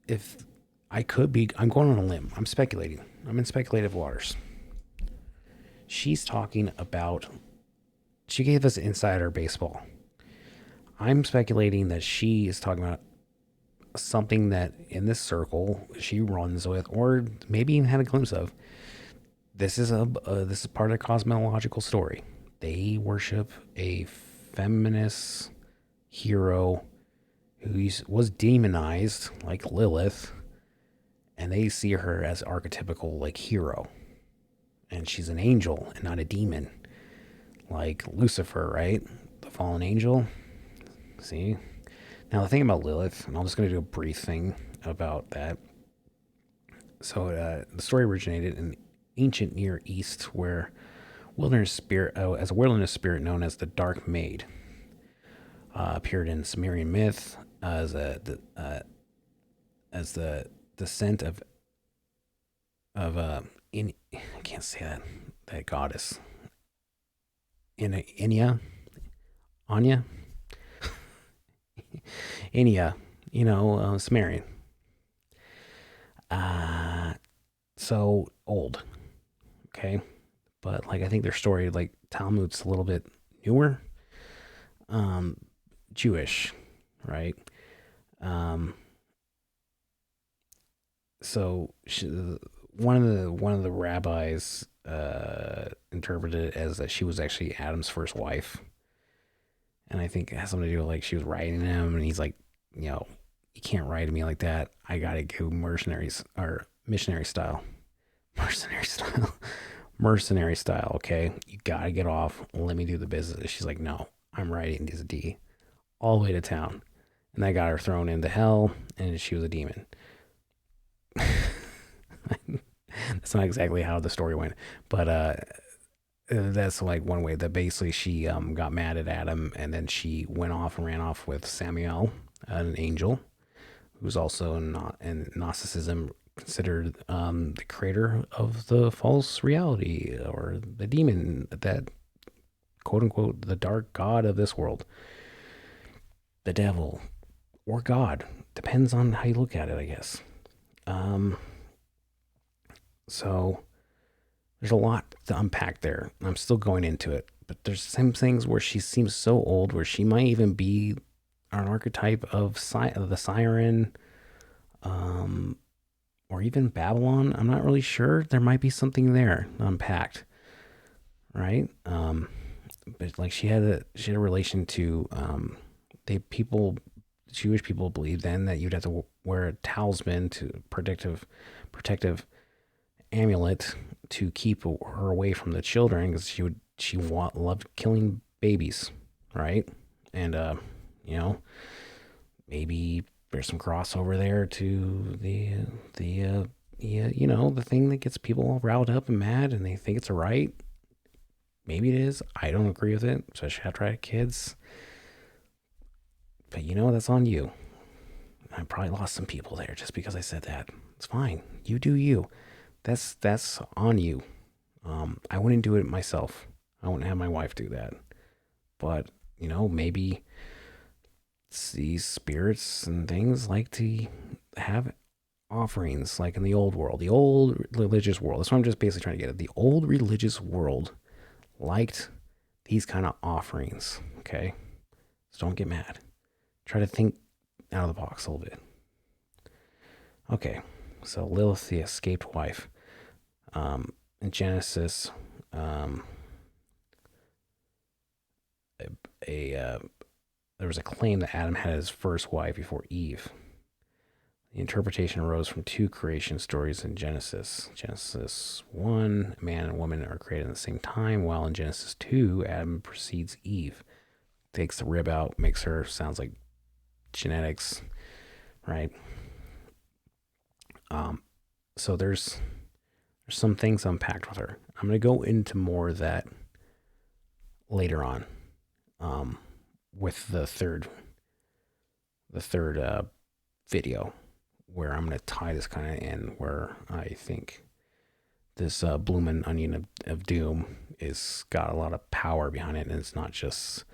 if I'm going on a limb. I'm speculating. I'm in speculative waters. She's talking about, she gave us insider baseball. I'm speculating that she is talking about something that in this circle she runs with, or maybe even had a glimpse of. This is part of the cosmological story. They worship a feminist hero who was demonized like Lilith, and they see her as archetypical like hero. And she's an angel and not a demon, like Lucifer, right? The fallen angel. See? Now, the thing about Lilith, and I'm just going to do a brief thing about that. So, the story originated in ancient Near East, where as a wilderness spirit known as the Dark Maid, appeared in Sumerian myth as the descent of I can't say that goddess. Anya, Sumerian. So old, okay, but like I think their story, like Talmud's a little bit newer, Jewish, right? So one of the rabbis interpreted it as that she was actually Adam's first wife, and I think it has something to do with like she was writing him, and he's like, you can't write to me like that. I gotta go missionary style. Okay, you gotta get off. Let me do the business. She's like, no, I'm writing this D all the way to town, and that got her thrown into hell, and she was a demon. That's not exactly how the story went, but that's like one way that basically she got mad at Adam, and then she went off and ran off with Samael, an angel, who's also in Gnosticism considered the creator of the false reality, or the demon, that quote unquote the dark god of this world, the devil, or God, depends on how you look at it, I guess. So there's a lot to unpack there. I'm still going into it, but there's some things where she seems so old, where she might even be an archetype of the siren, or even Babylon. I'm not really sure. There might be something there unpacked, right? But like she had a relation to Jewish people believed then that you'd have to wear a talisman to protective amulet to keep her away from the children because loved killing babies, right? And maybe there's some crossover there to the thing that gets people all riled up and mad and they think it's a right. Maybe it is. I don't agree with it, especially after I had kids. But that's on you. I probably lost some people there just because I said that. It's fine. You do you. That's on you. I wouldn't do it myself. I wouldn't have my wife do that. But, maybe these spirits and things like to have offerings like in the old world, the old religious world. That's what I'm just basically trying to get at. The old religious world liked these kind of offerings, okay? So don't get mad. Try to think out of the box a little bit. Okay, so Lilith, the escaped wife. In Genesis, there was a claim that Adam had his first wife before Eve. The interpretation arose from two creation stories in Genesis. Genesis 1, man and woman are created at the same time, while in Genesis 2, Adam precedes Eve. Takes the rib out, makes her, sounds like genetics, right? So there's some things unpacked with her. I'm going to go into more of that later on, with the third video, where I'm going to tie this kind of in, where I think this bloomin' onion of doom is got a lot of power behind it, and it's not just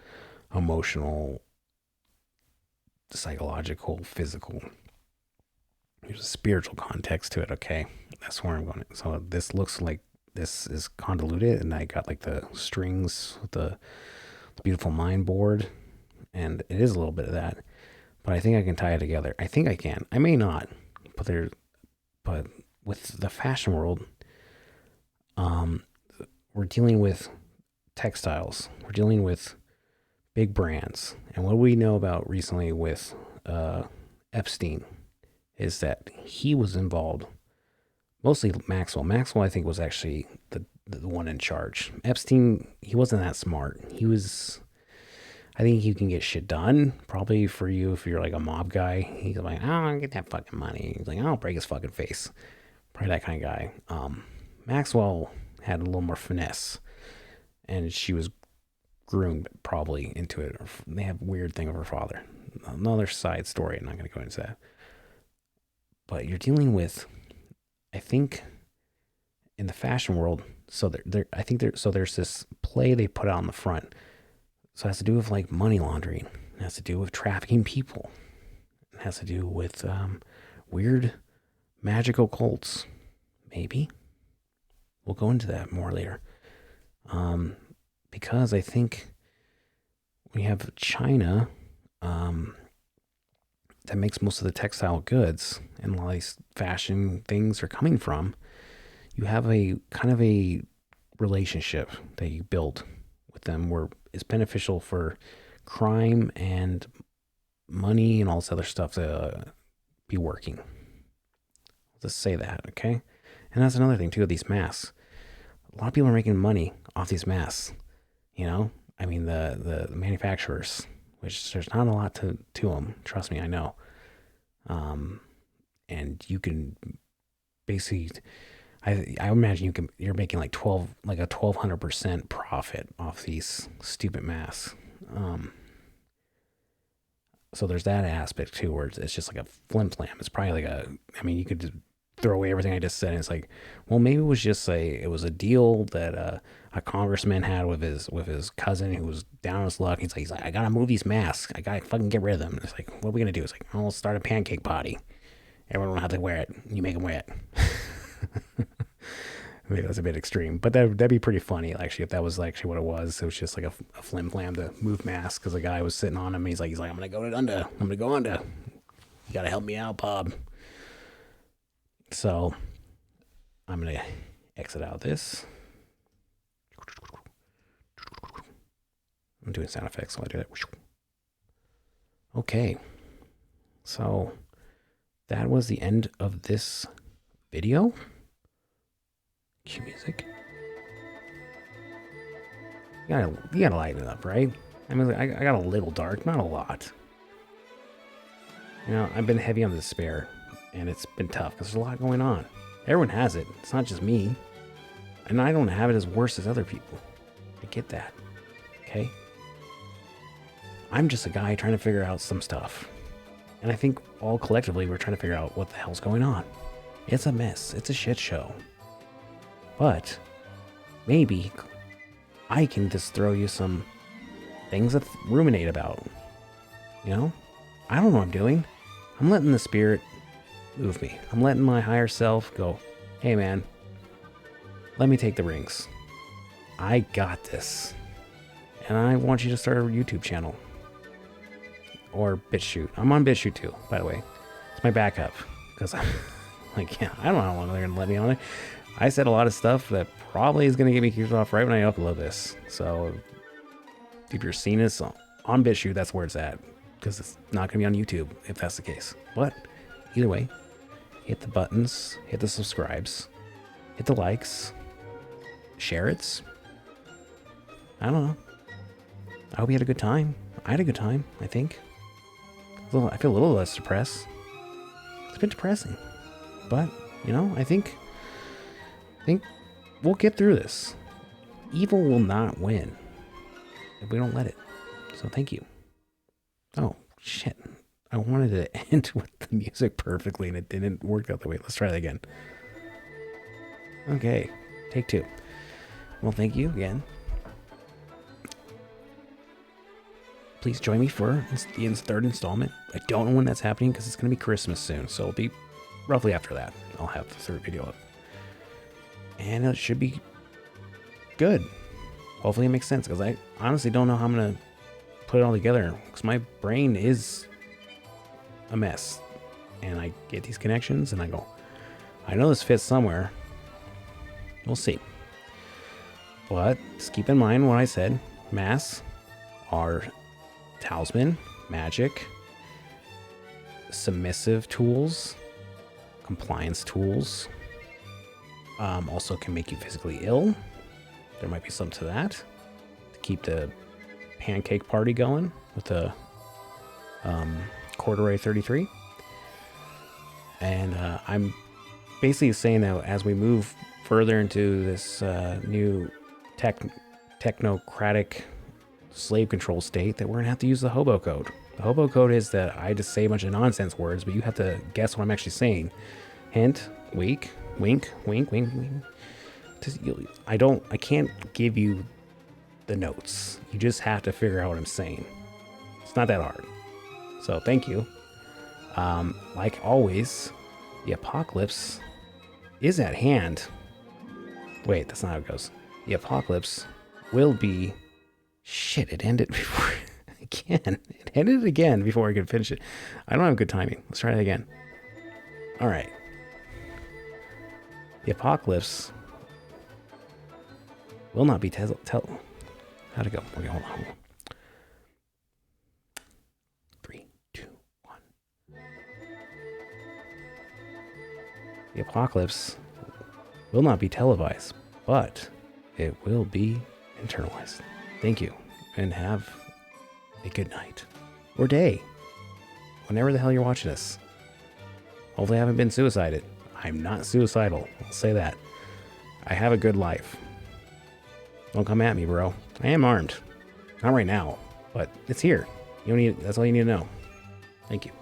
emotional, psychological, physical. There's a spiritual context to it, okay? That's where I'm going. So this looks like this is convoluted, and I got like the strings with the beautiful mind board, and it is a little bit of that. But I think I can tie it together. I think I can. I may not, but with the fashion world, we're dealing with textiles. We're dealing with big brands. And what we know about recently with Epstein is that he was involved, mostly Maxwell. Maxwell, I think, was actually the one in charge. Epstein, he wasn't that smart. I think he can get shit done, probably for you if you're like a mob guy. He's like, I'll get that fucking money. He's like, I'll break his fucking face. Probably that kind of guy. Maxwell had a little more finesse, and she was groomed probably into it. They have a weird thing of her father. Another side story. I'm not going to go into that. But you're dealing with, I think, in the fashion world. So there's this play they put out on the front. So it has to do with like money laundering. It has to do with trafficking people. It has to do with weird magical cults. Maybe. We'll go into that more later. Because I think we have China that makes most of the textile goods, and a lot of these fashion things are coming from. You have a kind of a relationship that you build with them where it's beneficial for crime and money and all this other stuff to be working. I'll just say that, okay? And that's another thing too of these masks. A lot of people are making money off these masks. I mean the manufacturers, which there's not a lot to them. Trust me, I know. And you can basically, I imagine you're making like a 1,200% profit off these stupid masks. So there's that aspect too, where it's just like a flim flam. It's probably like you could just throw away everything I just said. And it's like, well, maybe it was just it was a deal that a congressman had with his cousin who was down on his luck. He's like, I gotta move these masks. I gotta fucking get rid of them. And it's like, what are we gonna do? It's like, I'll start a pancake party. Everyone will have to wear it. You make them wear it. Maybe that's a bit extreme, but that'd be pretty funny actually if that was actually what it was. It was just like a flim flam to move masks because the guy was sitting on him. And he's like, I'm gonna go under. You gotta help me out, Bob. So I'm going to exit out this. I'm doing sound effects, so I do that. Okay. So that was the end of this video. Cue music. You gotta lighten it up, right? I mean, I got a little dark, not a lot. You know, I've been heavy on the despair, and it's been tough because there's a lot going on. Everyone has it. It's not just me. And I don't have it as worse as other people. I get that. Okay? I'm just a guy trying to figure out some stuff. And I think all collectively we're trying to figure out what the hell's going on. It's a mess. It's a shit show. But maybe I can just throw you some things to ruminate about. You know? I don't know what I'm doing. I'm letting the spirit move me. I'm letting my higher self go, hey man, let me take the reins. I got this. And I want you to start a YouTube channel. Or BitChute. I'm on BitChute too, by the way. It's my backup. Because I'm like, yeah, I don't know how long they're going to let me on there. I said a lot of stuff that probably is going to get me kicked off right when I upload this. So if you're seeing this on BitChute, that's where it's at. Because it's not going to be on YouTube if that's the case. But either way, hit the buttons, hit the subscribes, hit the likes, share it. I don't know. I hope you had a good time. I had a good time, I think. I feel a little less depressed. It's been depressing. But, you know, I think we'll get through this. Evil will not win if we don't let it. So thank you. Oh, shit. I wanted to end with the music perfectly and it didn't work out that way. Let's try that again. Okay, take 2. Well, thank you again. Please join me for the 3rd installment. I don't know when that's happening because it's going to be Christmas soon. So it'll be roughly after that. I'll have the 3rd video up. And it should be good. Hopefully it makes sense because I honestly don't know how I'm going to put it all together because my brain is a mess. And I get these connections and I go, I know this fits somewhere. We'll see. But just keep in mind what I said. Masks are talisman, magic, submissive tools, compliance tools. Also can make you physically ill. There might be some to that. To keep the pancake party going with the Corduroy 33. And I'm basically saying that as we move further into this new technocratic slave control state, that we're gonna have to use the hobo code. The hobo code is that I just say a bunch of nonsense words, but you have to guess what I'm actually saying. Hint, wink, wink, wink, wink, wink. I can't give you the notes. You just have to figure out what I'm saying. It's not that hard. So thank you. Like always, the apocalypse is at hand. Wait, that's not how it goes. The apocalypse will be... Shit, it ended before... Again. It ended again before I could finish it. I don't have good timing. Let's try it again. Alright. The apocalypse will not be how'd it go? Okay, hold on. 3, 2, 1. The apocalypse will not be televised, but it will be internalized. Thank you, and have a good night. Or day. Whenever the hell you're watching this. Hopefully I haven't been suicided. I'm not suicidal, I'll say that. I have a good life. Don't come at me, bro. I am armed. Not right now, but it's here. You don't need, that's all you need to know. Thank you.